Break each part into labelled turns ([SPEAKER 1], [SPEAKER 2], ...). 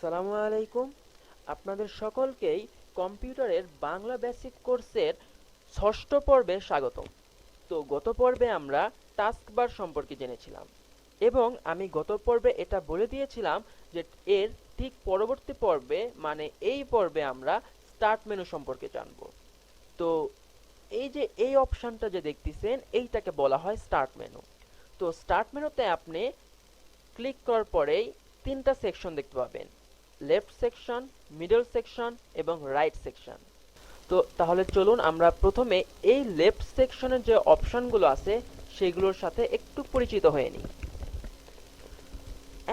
[SPEAKER 1] আসসালামু আলাইকুম। আপনাদের সকলকেই কম্পিউটারের বাংলা বেসিক কোর্সের ষষ্ঠ পর্বে স্বাগতম। তো গত পর্বে আমরা টাস্ক বার সম্পর্কে জেনেছিলাম এবং আমি গত পর্বে এটা বলে দিয়েছিলাম যে এর ঠিক পরবর্তী পর্বে মানে এই পর্বে আমরা স্টার্ট মেনু সম্পর্কে জানব। তো এই যে এই অপশনটা যে দেখতেছেন এইটাকে বলা হয় স্টার্ট মেনু। তো স্টার্ট মেনুতে আপনি ক্লিক করার পরেই তিনটা সেকশন দেখতে পাবেন, লেফট সেকশন, মিডল সেকশন এবং রাইট সেকশন। তো তাহলে চলুন আমরা প্রথমে এই লেফট সেকশনের যে অপশনগুলো আছে সেগুলোর সাথে একটু পরিচিত হয়ে নিই।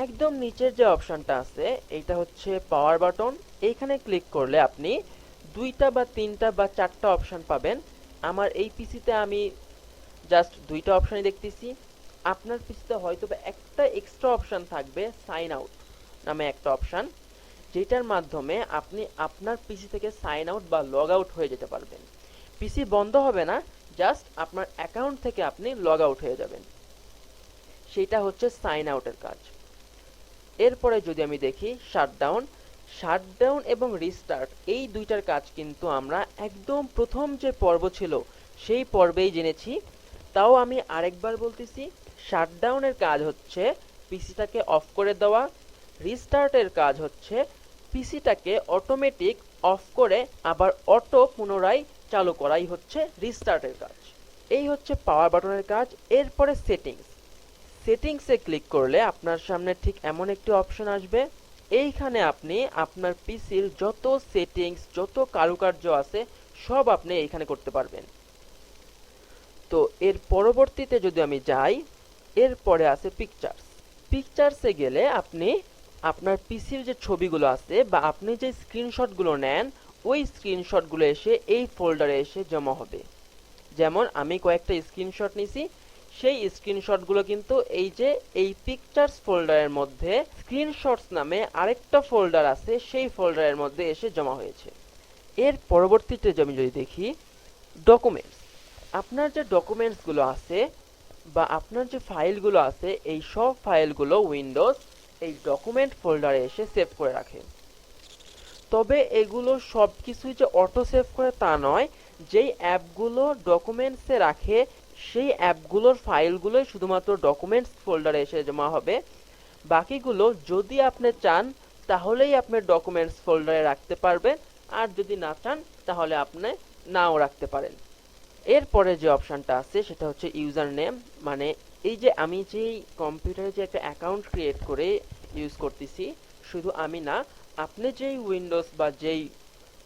[SPEAKER 1] একদম নিচের যে অপশনটা আছে এইটা হচ্ছে পাওয়ার বাটন। এইখানে ক্লিক করলে আপনি দুইটা বা তিনটা বা চারটা অপশন পাবেন। আমার এই পিসিতে আমি জাস্ট দুইটা অপশনই দেখতেছি। আপনার পিসিতে হয়তো বা একটা এক্সট্রা অপশন থাকবে, সাইন আউট নামে একটা অপশন, যেটার মাধ্যমে আপনি আপনার পিসি থেকে সাইন আউট বা লগ আউট হয়ে যেতে পারবেন। পিসি বন্ধ হবে না, জাস্ট আপনার অ্যাকাউন্ট থেকে আপনি লগ আউট হয়ে যাবেন। সেটা হচ্ছে সাইন আউটের কাজ। এরপরে যদি আমি দেখি শাটডাউন, শাটডাউন এবং রিস্টার্ট এই দুইটার কাজ কিন্তু আমরা একদম প্রথম যে পর্ব ছিল সেই পর্বেই জেনেছি। তাও আমি আরেকবার বলতেছি, শাটডাউনের কাজ হচ্ছে পিসিটাকে অফ করে দেওয়া, রিস্টার্টের কাজ হচ্ছে পিসিটাকে অটোমেটিক অফ করে আবার অটো পুনরায় চালু করাই হচ্ছে রিস্টার্টের কাজ। এই হচ্ছে পাওয়ার বাটনের কাজ। এরপরে সেটিংস, সেটিংসে ক্লিক করলে আপনার সামনে ঠিক এমন একটি অপশন আসবে। এইখানে আপনি আপনার পিসির যত সেটিংস, যত কারুকার্য আছে সব আপনি এইখানে করতে পারবেন। তো এর পরবর্তীতে যদি আমি যাই, এরপরে আছে পিকচার্স। পিকচার্সে গেলে আপনি আপনার পিসির যে ছবিগুলো আছে বা আপনি যে স্ক্রিনশটগুলো নেন ওই স্ক্রিনশটগুলো এসে এই ফোল্ডারে এসে জমা হবে। যেমন আমি কয়েকটা স্ক্রিনশট নিছি, সেই স্ক্রিনশটগুলো কিন্তু এই যে এই পিকচার্স ফোল্ডারের মধ্যে স্ক্রিনশটস নামে আরেকটা ফোল্ডার আছে, সেই ফোল্ডারের মধ্যে এসে জমা হয়েছে। এর পরবর্তীতে আমি যদি দেখি ডকুমেন্টস, আপনার যে ডকুমেন্টসগুলো আছে বা আপনার যে ফাইলগুলো আছে এই সব ফাইলগুলো উইন্ডোজ এই ডকুমেন্ট ফোল্ডারে এসে সেভ করে রাখে। তবে এগুলো সব কিছুই যে অটো সেভ করে তা নয়, যেই অ্যাপগুলো ডকুমেন্টসে রাখে সেই অ্যাপগুলোর ফাইলগুলোই শুধুমাত্র ডকুমেন্টস ফোল্ডারে এসে জমা হবে। বাকিগুলো যদি আপনি চান তাহলেই আপনি ডকুমেন্টস ফোল্ডারে রাখতে পারবেন, আর যদি না চান তাহলে আপনি নাও রাখতে পারেন। এরপরে যে অপশনটা আছে সেটা হচ্ছে ইউজার নেম, মানে এই যে আমি যেই কম্পিউটারে যে একটা অ্যাকাউন্ট ক্রিয়েট করে ইউজ করতেছি, শুধু আমি না, আপনি যেই উইন্ডোজ বা যেই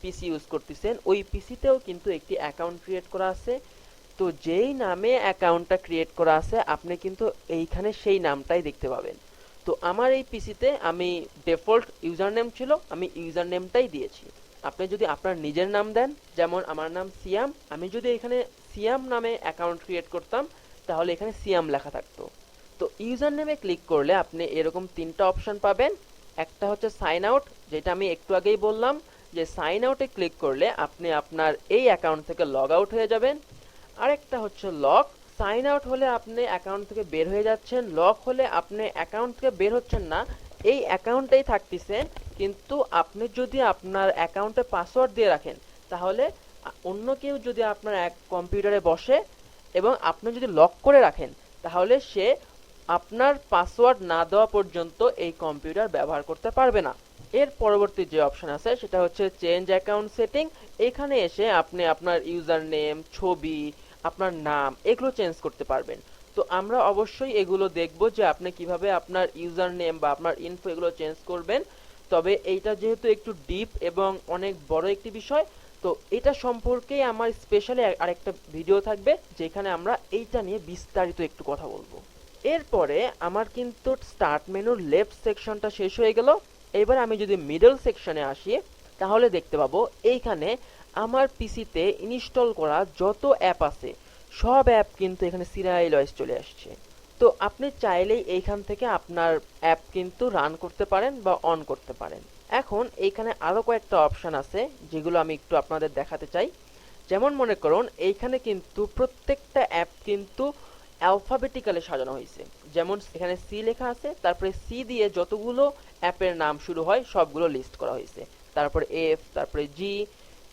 [SPEAKER 1] পিসি ইউজ করতেছেন ওই পিসিতেও কিন্তু একটি অ্যাকাউন্ট ক্রিয়েট করা আছে। তো যেই নামে অ্যাকাউন্টটা ক্রিয়েট করা আছে আপনি কিন্তু এইখানে সেই নামটাই দেখতে পাবেন। তো আমার এই পিসিতে আমি ডিফল্ট ইউজার নেম ছিল, আমি ইউজার নেমটাই দিয়েছি। আপনি যদি আপনার নিজের নাম দেন, যেমন আমার নাম সিয়াম, আমি যদি এখানে সিয়াম নামে অ্যাকাউন্ট ক্রিয়েট করতাম তাহলে এখানে সিয়াম লেখা থাকতো। তো ইউজার নেমে ক্লিক করলে আপনি এরকম তিনটা অপশন পাবেন। একটা হচ্ছে সাইন আউট, যেটা আমি একটু আগেই বললাম যে সাইন আউটে ক্লিক করলে আপনি আপনার এই অ্যাকাউন্ট থেকে লগ আউট হয়ে যাবেন। আরেকটা হচ্ছে লক, সাইন আউট হলে আপনি অ্যাকাউন্ট থেকে বের হয়ে যাচ্ছেন, লক হলে আপনি অ্যাকাউন্ট থেকে বের হচ্ছেন না, এই অ্যাকাউন্টেই থাকতেছেন। কিন্তু আপনি যদি আপনার অ্যাকাউন্টে পাসওয়ার্ড দিয়ে রাখেন তাহলে অন্য কেউ যদি আপনার এক কম্পিউটারে বসে এবং আপনি যদি লক করে রাখেন তাহলে সে আপনার পাসওয়ার্ড না দেওয়া পর্যন্ত এই কম্পিউটার ব্যবহার করতে পারবে না। এর পরবর্তী যে অপশন আছে সেটা হচ্ছে চেঞ্জ অ্যাকাউন্ট সেটিং। এখানে এসে আপনি আপনার ইউজার নেম, ছবি, আপনার নাম এগুলো চেঞ্জ করতে পারবেন। তো আমরা অবশ্যই এগুলো দেখব যে আপনি কিভাবে আপনার ইউজার নেম বা আপনার ইনফো এগুলো চেঞ্জ করবেন। তবে এইটা যেহেতু একটু ডিপ এবং অনেক বড় একটি বিষয়, তো এটা সম্পর্কেই আমার স্পেশালি আরেকটা ভিডিও থাকবে যেখানে আমরা এইটা নিয়ে বিস্তারিত একটু কথা বলবো। এরপরে আমার কিন্তু স্টার্ট মেনুর লেফট সেকশনটা শেষ হয়ে গেল। এবার আমি যদি মিডল সেকশনে আসি তাহলে দেখতে পাবো এইখানে আমার পিসিতে ইনস্টল করা যত অ্যাপ আছে সব অ্যাপ কিন্তু এখানে সিরিয়াল ওয়াইজ চলে আসছে। তো আপনি চাইলেই এইখান থেকে আপনার অ্যাপ কিন্তু রান করতে পারেন বা অন করতে পারেন। এখন এইখানে আরো কয়েকটা অপশন আছে যেগুলো আমি একটু আপনাদের দেখাতে চাই। যেমন মনে করুন এইখানে কিন্তু প্রত্যেকটা অ্যাপ কিন্তু অ্যালফাবেটিক্যালি সাজানো হয়েছে। যেমন এখানে সি লেখা আছে, তারপরে সি দিয়ে যতগুলো অ্যাপের নাম শুরু হয় সবগুলো লিস্ট করা হয়েছে। তারপরে এফ, তারপরে জি,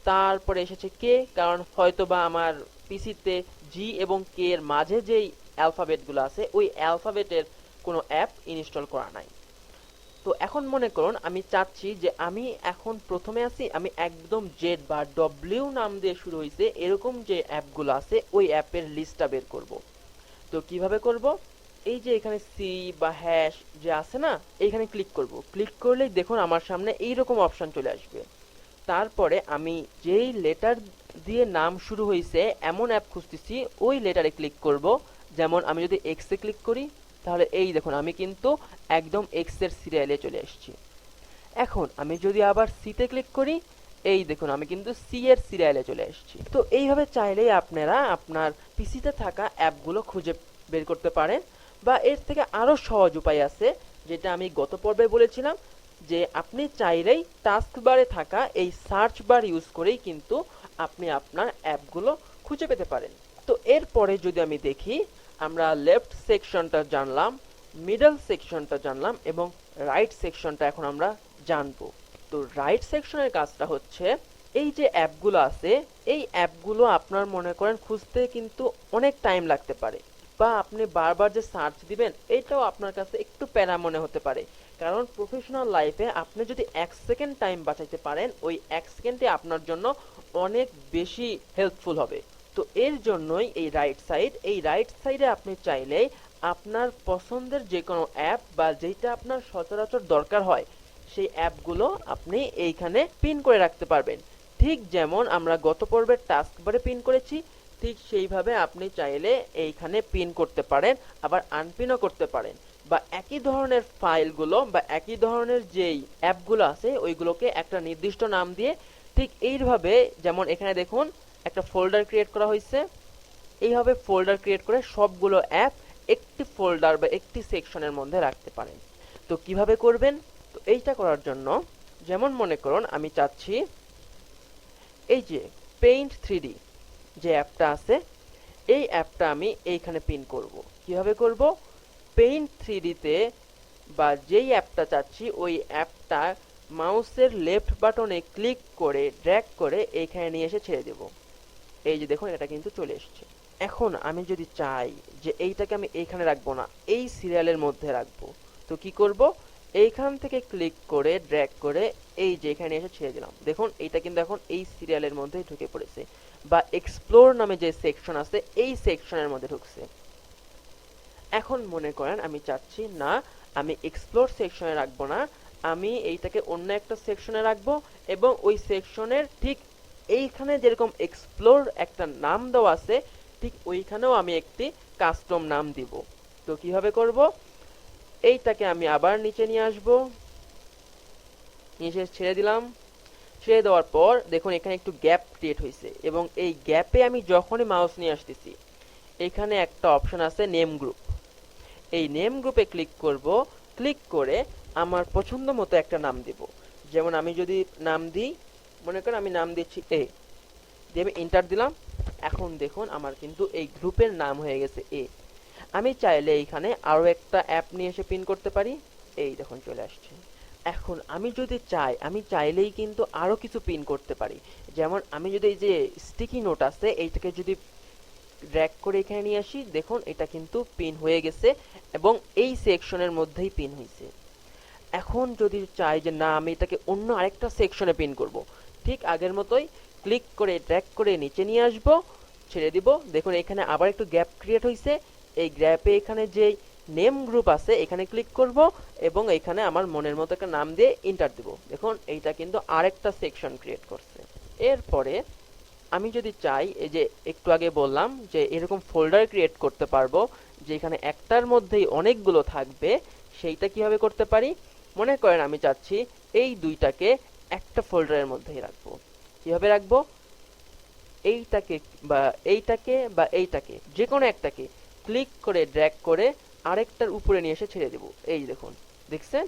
[SPEAKER 1] তারপরে এসেছে কে, কারণ হয়তোবা আমার পিসিতে জি এবং কে এর মাঝে যেই অ্যালফাবেটগুলো আছে ওই অ্যালফাবেটের কোনো অ্যাপ ইনস্টল করা নাই। তো এখন মনে করুন আমি চাচ্ছি যে আমি এখন প্রথমে আছি, আমি একদম জেড বা ডব্লিউ নাম দিয়ে শুরু হয়েছে এরকম যে অ্যাপগুলো আছে ওই অ্যাপের লিস্টটা বের করব। তো কিভাবে করব? এই যে এখানে সি বা হ্যাশ যে আছে না, এইখানে ক্লিক করব। ক্লিক করলেই দেখুন আমার সামনে এইরকম অপশন চলে আসবে। তারপরে আমি যেই লেটার দিয়ে নাম শুরু হয়েছে এমন অ্যাপ খুঁজতেছি ওই লেটারে ক্লিক করব। যেমন আমি যদি এক্স এ ক্লিক করি তাহলে এই দেখুন আমি কিন্তু একদম এক্স এর সিরিয়ালে চলে এসেছি। এখন আমি যদি আবার সিতে ক্লিক করি, এই দেখুন আমি কিন্তু সি এর সিরিয়ালে চলে এসেছি। তো এইভাবে চাইলেই আপনারা আপনার পিসিতে থাকা অ্যাপগুলো খুঁজে বের করতে পারেন। বা এর থেকে আরো সহজ উপায় আছে, যেটা আমি গত পর্বে বলেছিলাম, যে আপনি চাইলেই টাস্ক বারে থাকা এই সার্চ বার ইউজ করেই কিন্তু আপনি আপনার অ্যাপগুলো খুঁজে পেতে পারেন। তো এরপরে যদি আমি দেখি, আমরা লেফট সেকশনটা জানলাম, মিডল সেকশনটা জানলাম এবং রাইট সেকশনটা এখন আমরা জানবো। তো রাইট সেকশনের কাজটা হচ্ছে, এই যে অ্যাপগুলো আছে এই অ্যাপগুলো আপনার মনে করেন খুঁজতে কিন্তু অনেক টাইম লাগতে পারে, বা আপনি বারবার যে সার্চ দিবেন এটাও আপনার কাছে একটু প্যারা মনে হতে পারে। কারণ প্রফেশনাল লাইফে আপনি যদি 1 সেকেন্ড টাইম বাঁচাইতে পারেন, ওই 1 সেকেন্ডে আপনার জন্য অনেক বেশি হেল্পফুল হবে। তো এর জন্যই এই রাইট সাইডে আপনি চাইলে আপনার পছন্দের যে কোনো অ্যাপ বা যেটা আপনার সচরাচর দরকার হয় সেই অ্যাপগুলো আপনি এইখানে পিন করে রাখতে পারবেন। ঠিক যেমন আমরা গত পর্বের টাস্ক বারে পিন করেছি, ঠিক সেইভাবে আপনি চাইলে এইখানে পিন করতে পারেন, আবার আনপিনও করতে পারেন। বা একই ধরনের ফাইলগুলো বা একই ধরনের যেই অ্যাপগুলো আছে ওইগুলোকে একটা নির্দিষ্ট নাম দিয়ে ঠিক এইভাবে, যেমন এখানে দেখুন একটা ফোল্ডার ক্রিয়েট করা হয়েছে, এইভাবে ফোল্ডার ক্রিয়েট করে সবগুলো অ্যাপ একটি ফোল্ডার বা একটি সেকশনের মধ্যে রাখতে পারেন। তো কিভাবে করবেন? তো এইটা করার জন্য, যেমন মনে করুন আমি চাচ্ছি এই যে পেইন্ট 3D যে অ্যাপটা আছে এই অ্যাপটা আমি এইখানে পিন করব। কিভাবে করব? পেইন্ট 3D তে বা যেই অ্যাপটা চাচ্ছি ওই অ্যাপটা মাউসের লেফট বাটনে ক্লিক করে ড্র্যাগ করে এইখানে নিয়ে এসে ছেড়ে দেব। এই যে দেখুন এটা কিন্তু চলে এসেছে। এখন আমি যদি চাই যে এইটাকে আমি এইখানে রাখবো না, এই সিরিয়ালের মধ্যে রাখবো, তো কি করব? এইখান থেকে ক্লিক করে ড্র্যাগ করে এই যে এখানে এসে ছেড়ে দিলাম। দেখুন এইটা কিন্তু এখন এই সিরিয়ালের মধ্যেই ঢুকে পড়েছে, বা এক্সপ্লোর নামে যে সেকশন আছে এই সেকশনের মধ্যে ঢুকছে। এখন মনে করেন আমি চাচ্ছি না, আমি এক্সপ্লোর সেকশনে রাখবো না, আমি এইটাকে অন্য একটা সেকশনে রাখবো এবং ওই সেকশনের ঠিক এইখানে যেরকম এক্সপ্লোর একটা নাম দেওয়া আছে ঠিক ওইখানেও আমি একটি কাস্টম নাম দিব। তো কিভাবে করব? এইটাকে আমি আবার নিচে নিয়ে আসব, নিচে ছেড়ে দিলাম। ছেড়ে দেওয়ার পর দেখুন এখানে একটু গ্যাপ ক্রিয়েট হয়েছে এবং এই গ্যাপে আমি যখনই মাউস নিয়ে আসতেছি এখানে একটা অপশন আছে নেম গ্রুপ। এই নেম গ্রুপে ক্লিক করব। ক্লিক করে আমার পছন্দ মতো একটা নাম দেব। যেমন আমি যদি নাম দিই, মনে করেন আমি নাম দিচ্ছি এ, দিয়ে আমি এন্টার দিলাম। এখন দেখুন আমার কিন্তু এই গ্রুপের নাম হয়ে গেছে এ। আমি চাইলে এইখানে আরো একটা অ্যাপ নিয়ে এসে পিন করতে পারি, এই দেখুন চলে আসছে। এখন আমি যদি চাই, আমি চাইলেই কিন্তু আরো কিছু পিন করতে পারি। যেমন আমি যদি এই যে স্টিকি নোট আছে এইটাকে যদি ড্র্যাগ করে এখানে নিয়ে আসি, দেখুন এটা কিন্তু পিন হয়ে গেছে এবং এই সেকশনের মধ্যেই পিন হয়েছে। এখন যদি চাই যে না আমি এটাকে অন্য আরেকটা সেকশনে পিন করব, ঠিক আগের মতোই ক্লিক করে ড্র্যাগ করে নিচে নিয়ে আসব, ছেড়ে দিব। দেখুন এখানে আবার একটু গ্যাপ ক্রিয়েট হয়েছে। এই গ্যাপে এখানে যে নেম গ্রুপ আছে এখানে ক্লিক করব এবং এখানে আমার মনের মতো একটা নাম দিয়ে এন্টার দিব। দেখুন এইটা কিন্তু আরেকটা সেকশন ক্রিয়েট করছে। এরপরে আমি যদি চাই, এই যে একটু আগে বললাম যে এরকম ফোল্ডার ক্রিয়েট করতে পারবো যেখানে একটার মধ্যেই অনেকগুলো থাকবে, সেইটা কিভাবে করতে পারি? মনে করেন আমি চাচ্ছি এই দুইটাকে একটা ফোল্ডারের মধ্যেই রাখবো। কিভাবে রাখবো? এইটাকে বা এইটাকে বা এইটাকে যে কোনো একটাকে ক্লিক করে ড্র্যাগ করে আরেকটার উপরে নিয়ে এসে ছেড়ে দেব। এই দেখুন, দেখছেন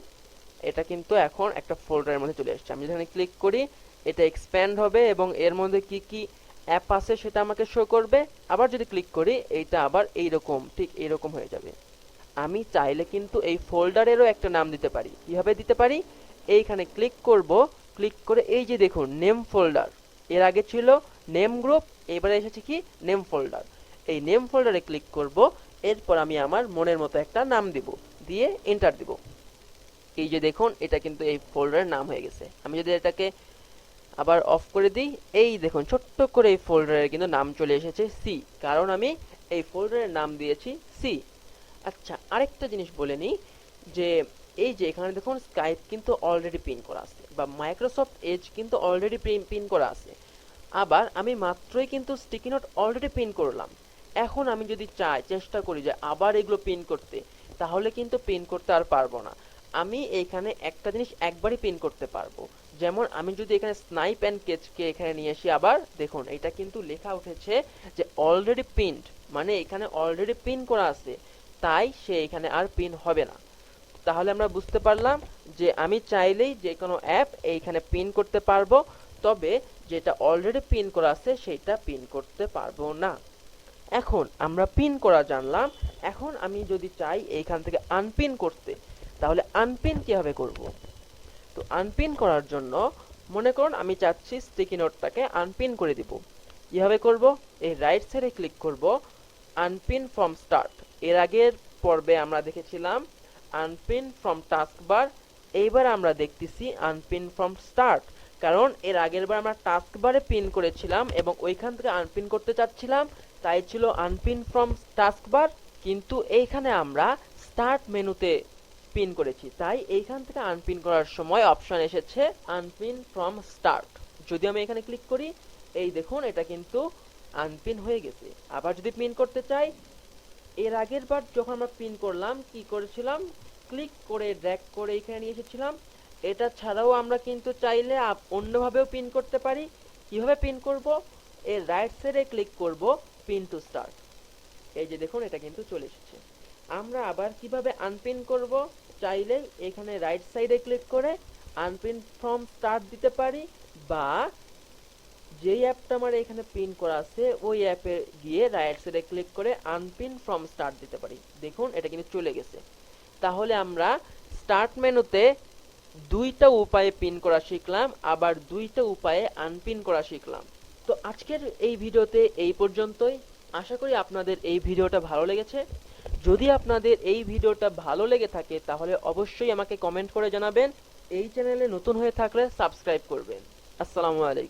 [SPEAKER 1] এটা কিন্তু এখন একটা ফোল্ডারের মধ্যে চলে আসছে। আমি যেখানে ক্লিক করি এটা এক্সপ্যান্ড হবে এবং এর মধ্যে কি কি অ্যাপ আছে সেটা আমাকে শো করবে। আবার যদি ক্লিক করি এইটা আবার এইরকম ঠিক এইরকম হয়ে যাবে। আমি চাইলে কিন্তু এই ফোল্ডারেরও একটা নাম দিতে পারি। কিভাবে দিতে পারি? এইখানে ক্লিক করব, ক্লিক করে এই যে দেখুন নেম ফোল্ডার, এর আগে ছিল নেম গ্রুপ, এবারে এসেছে কি নেম ফোল্ডার। এই নেম ফোল্ডারে ক্লিক করব, এরপর আমি আমার মনের মতো একটা নাম দিব, দিয়ে এন্টার দিব। এই যে দেখুন এটা কিন্তু এই ফোল্ডারের নাম হয়ে গেছে। আমি যদি এটাকে আবার অফ করে দিই, এই দেখুন ছোট্ট করে এই ফোল্ডারের কিন্তু নাম চলে এসেছে সি, কারণ আমি এই ফোল্ডারের নাম দিয়েছি সি। আচ্ছা, আরেকটা জিনিস বলে নিই, যে এই যে এখানে দেখুন স্কাইপ কিন্তু অলরেডি পিন করা আছে, বা মাইক্রোসফট এজ কিন্তু অলরেডি পিন করা আছে। আবার আমি মাত্রই কিন্তু স্টিকি নোট অলরেডি পিন করলাম। এখন আমি যদি চাই, চেষ্টা করি যে আবার এগুলো পিন করতে, তাহলে কিন্তু পিন করতে আর পারবো না। আমি এইখানে একটা জিনিস একবারই পিন করতে পারবো। যেমন আমি যদি এখানে স্নাইপ অ্যান্ড কেচকে এখানে নিয়ে আসি, আবার দেখুন এটা কিন্তু লেখা উঠেছে যে অলরেডি পিনড, মানে এখানে অলরেডি পিন করা আছে, তাই সে এখানে আর পিন হবে না। তাহলে আমরা বুঝতে পারলাম যে আমি চাইলেই যে কোনো অ্যাপ এইখানে পিন করতে পারবো, তবে যেটা অলরেডি পিন করা আছে সেটা পিন করতে পারবো না। এখন আমরা পিন করা জানলাম। এখন আমি যদি চাই এইখান থেকে আনপিন করতে, তাহলে আনপিন কিভাবে করব? তো আনপিন করার জন্য মনে করুন আমি চাচ্ছি স্টিকি নোটটাকে আনপিন করে দিব। কিভাবে করব? এই রাইট সাইডে ক্লিক করব, আনপিন ফ্রম স্টার্ট। এর আগের পর্বে আমরা দেখেছিলাম আনপিন ফ্রম টাস্কবার, এইবার আমরা দেখতেছি আনপিন ফ্রম স্টার্ট। কারণ এর আগের বার আমরা টাস্কবারে পিন করেছিলাম এবং ওইখান থেকে আনপিন করতে চাচ্ছিলাম, তাই ছিল আনপিন ফ্রম টাস্কবার। কিন্তু এইখানে আমরা স্টার্ট মেনুতে পিন করেছি, তাই এইখান থেকে আনপিন করার সময় অপশন এসেছে আনপিন ফ্রম স্টার্ট। যদি আমি এখানে ক্লিক করি, এই দেখুন এটা কিন্তু আনপিন হয়ে গেছে। আবার যদি পিন করতে চাই, এর আগের বার যখন আমরা পিন করলাম কি করেছিলাম, ক্লিক করে ড্র্যাগ করে এখানে নিয়ে এসেছিলাম। এটা ছাড়াও আমরা কিন্তু চাইলে অন্যভাবেও পিন করতে পারি। কিভাবে পিন করব? এর রাইট সাইডে ক্লিক করব, পিন টু স্টার্ট। এই যে দেখুন এটা কিন্তু চলে এসেছে। আমরা আবার কিভাবে আনপিন করব? চাইলে এখানে রাইট সাইডে ক্লিক করে আনপিন ফ্রম স্টার্ট দিতে পারি, বা যেই অ্যাপটা আমার এখানে পিন করা আছে ওই অ্যাপে গিয়ে রাইট সাইডে ক্লিক করে আনপিন ফ্রম স্টার্ট দিতে পারি। দেখুন এটা কিন্তু চলে গেছে। তাহলে আমরা স্টার্ট মেনুতে দুইটা উপায়ে পিন করা শিখলাম, আবার দুইটা উপায়ে আনপিন করা শিখলাম। তো আজকের এই ভিডিওতে এই পর্যন্তই। আশা করি আপনাদের এই ভিডিওটা ভালো লেগেছে। যদি আপনাদের এই ভিডিওটা ভালো লেগে থাকে তাহলে অবশ্যই আমাকে কমেন্ট করে জানাবেন। এই চ্যানেলে নতুন হয়ে থাকলে সাবস্ক্রাইব করবেন। আসসালামু আলাইকুম।